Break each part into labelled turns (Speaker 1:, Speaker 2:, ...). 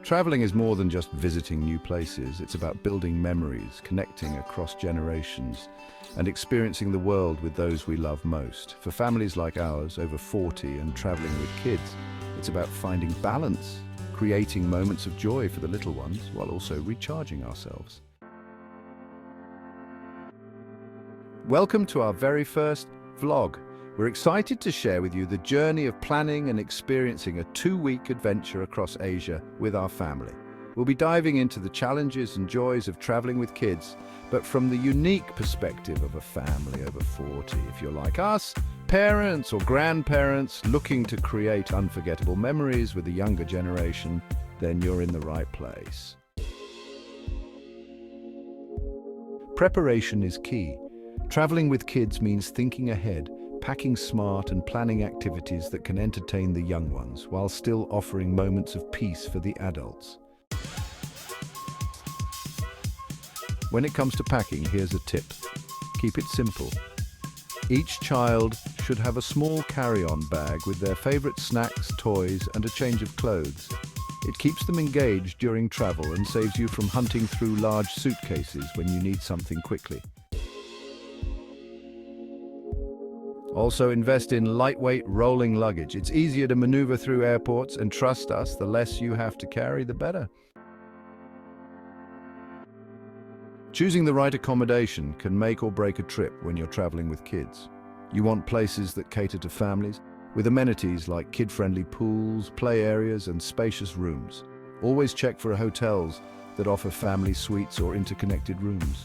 Speaker 1: Traveling is more than just visiting new places. It's about building memories, connecting across generations, and experiencing the world with those we love most. For families like ours, over 40 and traveling with kids, it's about finding balance, creating moments of joy for the little ones, while also recharging ourselves. Welcome to our very first vlog. We're excited to share with you the journey of planning and experiencing a 2-week adventure across Asia with our family. We'll be diving into the challenges and joys of traveling with kids, but from the unique perspective of a family over 40. If you're like us, parents or grandparents looking to create unforgettable memories with the younger generation, then you're in the right place. Preparation is key. Traveling with kids means thinking ahead, packing smart and planning activities that can entertain the young ones while still offering moments of peace for the adults. When it comes to packing, here's a tip. Keep it simple. Each child should have a small carry-on bag with their favorite snacks, toys, and a change of clothes. It keeps them engaged during travel and saves you from hunting through large suitcases when you need something quickly. Also, invest in lightweight rolling luggage. It's easier to maneuver through airports, and trust us, the less you have to carry, the better. Choosing the right accommodation can make or break a trip when you're traveling with kids. You want places that cater to families, with amenities like kid-friendly pools, play areas, and spacious rooms. Always check for hotels that offer family suites or interconnected rooms.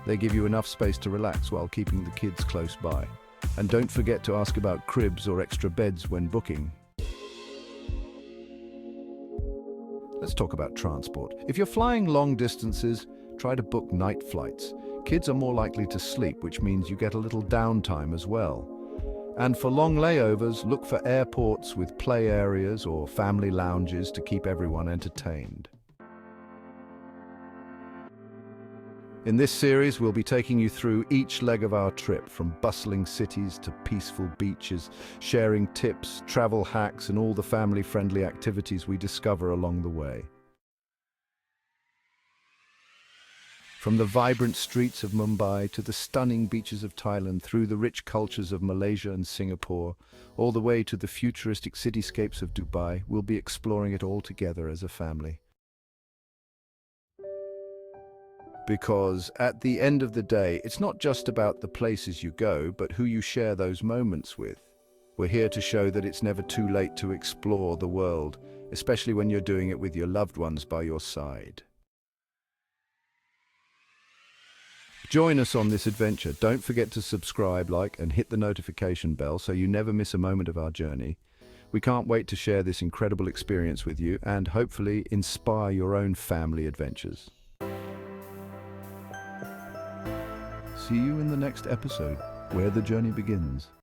Speaker 1: They give you enough space to relax while keeping the kids close by. And don't forget to ask about cribs or extra beds when booking. Let's talk about transport. If you're flying long distances, try to book night flights. Kids are more likely to sleep, which means you get a little downtime as well. And for long layovers, look for airports with play areas or family lounges to keep everyone entertained. In this series, we'll be taking you through each leg of our trip, from bustling cities to peaceful beaches, sharing tips, travel hacks, and all the family-friendly activities we discover along the way. From the vibrant streets of Mumbai to the stunning beaches of Thailand, through the rich cultures of Malaysia and Singapore, all the way to the futuristic cityscapes of Dubai, we'll be exploring it all together as a family. Because at the end of the day, it's not just about the places you go, but who you share those moments with. We're here to show that it's never too late to explore the world, especially when you're doing it with your loved ones by your side. Join us on this adventure. Don't forget to subscribe, like, and hit the notification bell so you never miss a moment of our journey. We can't wait to share this incredible experience with you and hopefully inspire your own family adventures. See you in the next episode, where the journey begins.